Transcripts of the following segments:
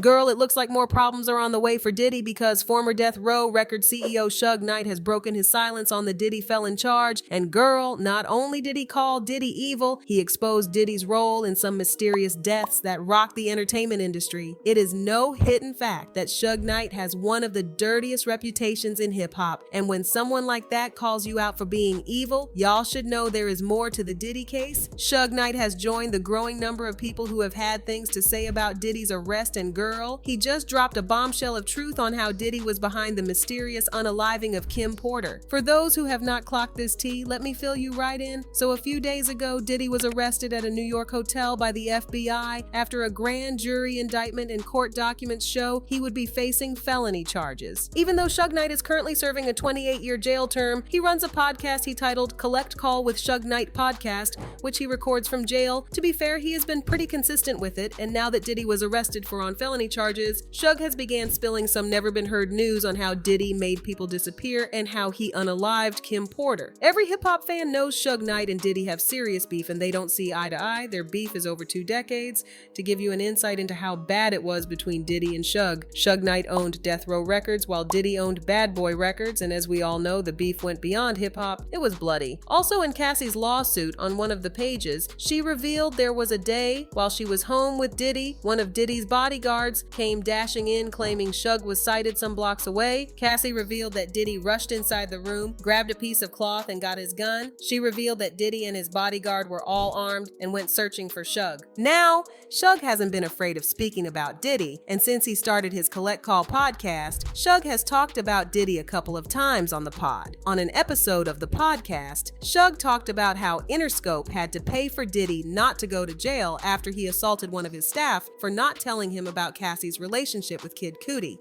Girl, it looks like more problems are on the way for Diddy because former Death Row Records CEO Shug Knight has broken his silence on the Diddy felon charge. And girl, not only did he call Diddy evil, he exposed Diddy's role in some mysterious deaths that rocked the entertainment industry. It is no hidden fact that Shug Knight has one of the dirtiest reputations in hip-hop, and when someone like that calls you out for being evil, y'all should know there is more to the Diddy case. Shug Knight has joined the growing number of people who have had things to say about Diddy's arrest, and girl, he just dropped a bombshell of truth on how Diddy was behind the mysterious unaliving of Kim Porter. For those who have not clocked this tea, let me fill you right in. So a few days ago, Diddy was arrested at a New York hotel by the FBI after a grand jury indictment and court documents show he would be facing felony charges. Even though Shug Knight is currently serving a 28-year jail term, he runs a podcast he titled Collect Call with Shug Knight Podcast, which he records from jail. To be fair, he has been pretty consistent with it, and now that Diddy was arrested for on felony charges, Shug has began spilling some never-been-heard news on how Diddy made people disappear and how he unalived Kim Porter. Every hip-hop fan knows Shug Knight and Diddy have serious beef and they don't see eye to eye. Their beef is over 2 decades. To give you an insight into how bad it was between Diddy and Shug, Shug Knight owned Death Row Records while Diddy owned Bad Boy Records, and as we all know, the beef went beyond hip-hop. It was bloody. Also in Cassie's lawsuit, on one of the pages, she revealed there was a day while she was home with Diddy, one of Diddy's bodyguards came dashing in claiming Shug was sighted some blocks away. Cassie revealed that Diddy rushed inside the room, grabbed a piece of cloth and got his gun. She revealed that Diddy and his bodyguard were all armed and went searching for Shug. Now, Shug hasn't been afraid of speaking about Diddy, and since he started his Collect Call podcast, Shug has talked about Diddy a couple of times on the pod. On an episode of the podcast, Shug talked about how Interscope had to pay for Diddy not to go to jail after he assaulted one of his staff for not telling him about Cassie's relationship with Kid Cudi.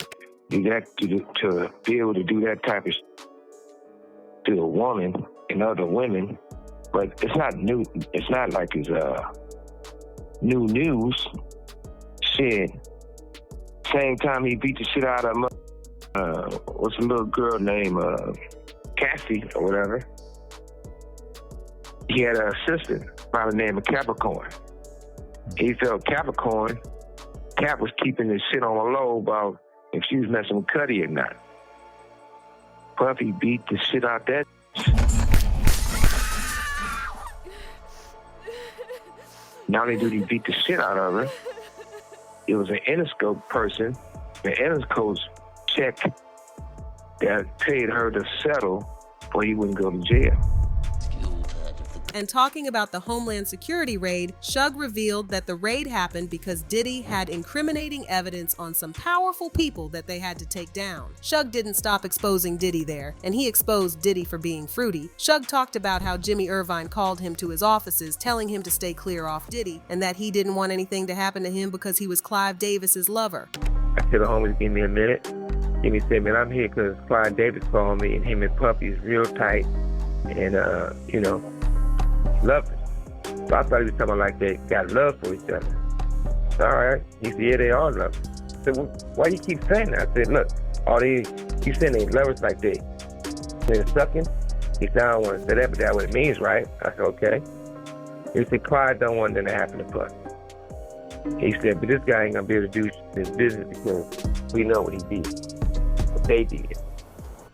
To be able to do that type of to a woman and other women, but it's not new. It's not like it's new news. Shit. Same time he beat the shit out of what's a little girl named Cassie or whatever. He had an assistant by the name of Capricorn. He felt Capricorn. Cap was keeping this shit on the low about if she was messing with Cudi or not. Puffy beat the shit out that. Not only did he beat the shit out of her, it was an Interscope person, the Interscope check that paid her to settle before he wouldn't go to jail. And talking about the Homeland Security raid, Shug revealed that the raid happened because Diddy had incriminating evidence on some powerful people that they had to take down. Shug didn't stop exposing Diddy there, and he exposed Diddy for being fruity. Shug talked about how Jimmy Irvine called him to his offices telling him to stay clear off Diddy, and that he didn't want anything to happen to him because he was Clive Davis's lover. I tell the homies, give me a minute. Jimmy said, man, I'm here because Clive Davis called me, and him and Puffy is real tight, and, love it. So I thought he was talking like they got love for each other. So, all right. He said, yeah, they are lovers. I said, well, why you keep saying that? I said, look, all these, you saying they lovers like they're sucking? He said, I don't want to say that, but that's what it means, right? I said, okay. He said, Clyde don't want that to happen to Puff. He said, but this guy ain't going to be able to do this business because we know what he did. What they did.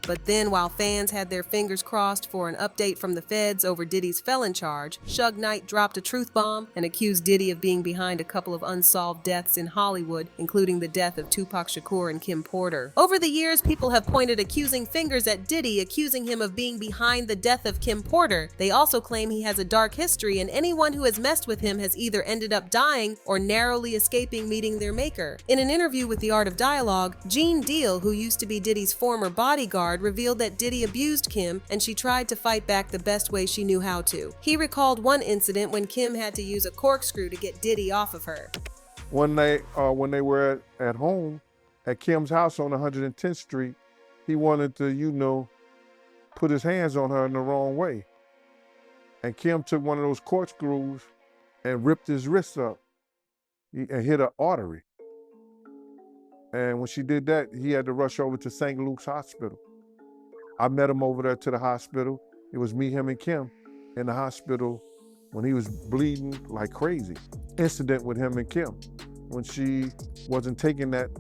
But then, while fans had their fingers crossed for an update from the feds over Diddy's felon charge, Shug Knight dropped a truth bomb and accused Diddy of being behind a couple of unsolved deaths in Hollywood, including the death of Tupac Shakur and Kim Porter. Over the years, people have pointed accusing fingers at Diddy, accusing him of being behind the death of Kim Porter. They also claim he has a dark history, and anyone who has messed with him has either ended up dying or narrowly escaping meeting their maker. In an interview with The Art of Dialogue, Gene Deal, who used to be Diddy's former bodyguard, revealed that Diddy abused Kim and she tried to fight back the best way she knew how to. He recalled one incident when Kim had to use a corkscrew to get Diddy off of her. One night when they were at home at Kim's house on 110th Street, he wanted to, put his hands on her in the wrong way. And Kim took one of those corkscrews and ripped his wrists up and hit an artery. And when she did that, he had to rush over to St. Luke's Hospital. I met him over there to the hospital. It was me, him, and Kim in the hospital when he was bleeding like crazy. Incident with him and Kim. when she wasn't taking that,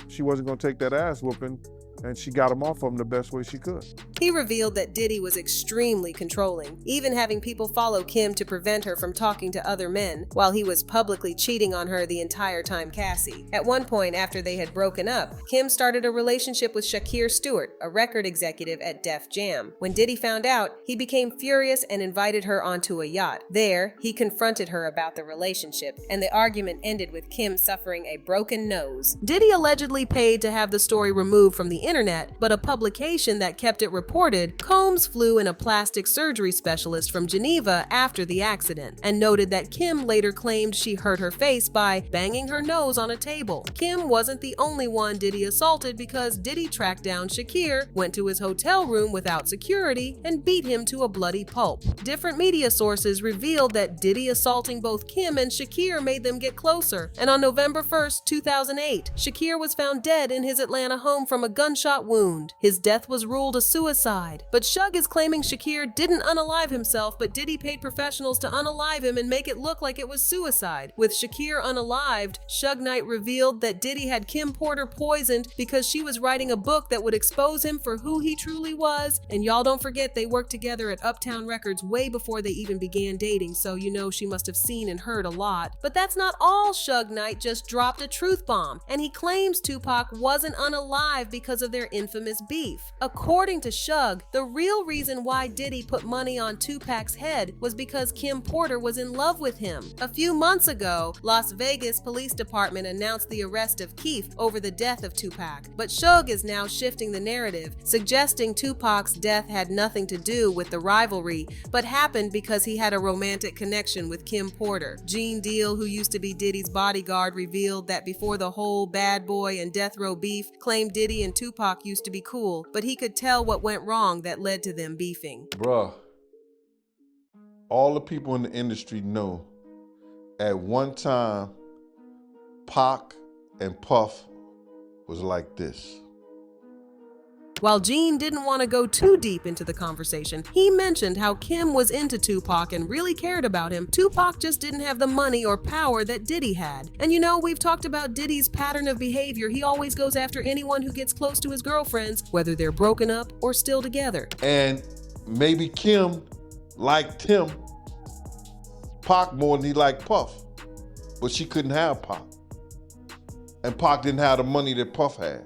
she wasn't gonna take that ass whooping, and she got him off of him the best way she could. He revealed that Diddy was extremely controlling, even having people follow Kim to prevent her from talking to other men, while he was publicly cheating on her the entire time Cassie. At one point, after they had broken up, Kim started a relationship with Shakir Stewart, a record executive at Def Jam. When Diddy found out, he became furious and invited her onto a yacht. There, he confronted her about the relationship, and the argument ended with Kim suffering a broken nose. Diddy allegedly paid to have the story removed from the internet, but a publication that kept it reported, Combs flew in a plastic surgery specialist from Geneva after the accident, and noted that Kim later claimed she hurt her face by banging her nose on a table. Kim wasn't the only one Diddy assaulted, because Diddy tracked down Shakir, went to his hotel room without security, and beat him to a bloody pulp. Different media sources revealed that Diddy assaulting both Kim and Shakir made them get closer, and on November 1st, 2008, Shakir was found dead in his Atlanta home from a gunshot wound. His death was ruled a suicide, but Shug is claiming Shakir didn't unalive himself, but Diddy paid professionals to unalive him and make it look like it was suicide. With Shakir unalived, Shug Knight revealed that Diddy had Kim Porter poisoned because she was writing a book that would expose him for who he truly was, and y'all don't forget they worked together at Uptown Records way before they even began dating, so you know she must have seen and heard a lot. But that's not all. Shug Knight just dropped a truth bomb, and he claims Tupac wasn't unalive because of their infamous beef. According to Shug, the real reason why Diddy put money on Tupac's head was because Kim Porter was in love with him. A few months ago, Las Vegas Police Department announced the arrest of Keith over the death of Tupac, but Shug is now shifting the narrative, suggesting Tupac's death had nothing to do with the rivalry, but happened because he had a romantic connection with Kim Porter. Gene Deal, who used to be Diddy's bodyguard, revealed that before the whole Bad Boy and Death Row beef, claimed Diddy and Tupac used to be cool, but he could tell what went wrong that led to them beefing. Bruh, all the people in the industry know at one time, Pac and Puff was like this. While Gene didn't want to go too deep into the conversation, he mentioned how Kim was into Tupac and really cared about him. Tupac just didn't have the money or power that Diddy had. And you know, we've talked about Diddy's pattern of behavior. He always goes after anyone who gets close to his girlfriends, whether they're broken up or still together. And maybe Kim liked him, Pac, more than he liked Puff, but she couldn't have Pac. And Pac didn't have the money that Puff had.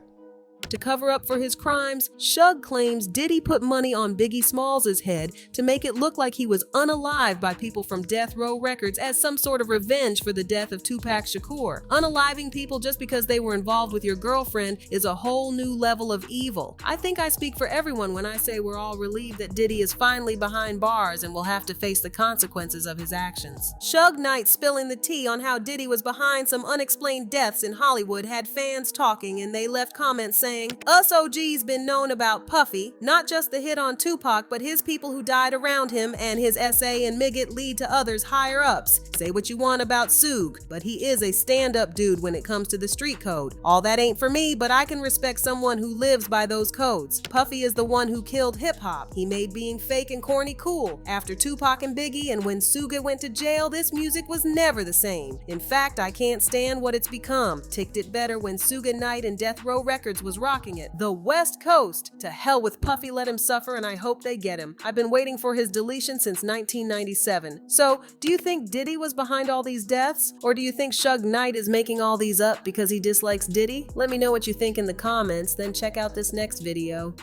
To cover up for his crimes, Shug claims Diddy put money on Biggie Smalls' head to make it look like he was unalived by people from Death Row Records as some sort of revenge for the death of Tupac Shakur. Unaliving people just because they were involved with your girlfriend is a whole new level of evil. I think I speak for everyone when I say we're all relieved that Diddy is finally behind bars and will have to face the consequences of his actions. Shug Knight spilling the tea on how Diddy was behind some unexplained deaths in Hollywood had fans talking, and they left comments saying, "Us OG's been known about Puffy, not just the hit on Tupac, but his people who died around him, and his SA and Miggett lead to others higher ups. Say what you want about Suge, but he is a stand-up dude when it comes to the street code. All that ain't for me, but I can respect someone who lives by those codes. Puffy is the one who killed hip-hop. He made being fake and corny cool. After Tupac and Biggie, and when Suge went to jail, this music was never the same. In fact, I can't stand what it's become. Ticked it better when Suge Knight and Death Row Records was rocking it. The West Coast. To hell with Puffy, let him suffer, and I hope they get him. I've been waiting for his deletion since 1997. So, do you think Diddy was behind all these deaths? Or do you think Shug Knight is making all these up because he dislikes Diddy? Let me know what you think in the comments, then check out this next video.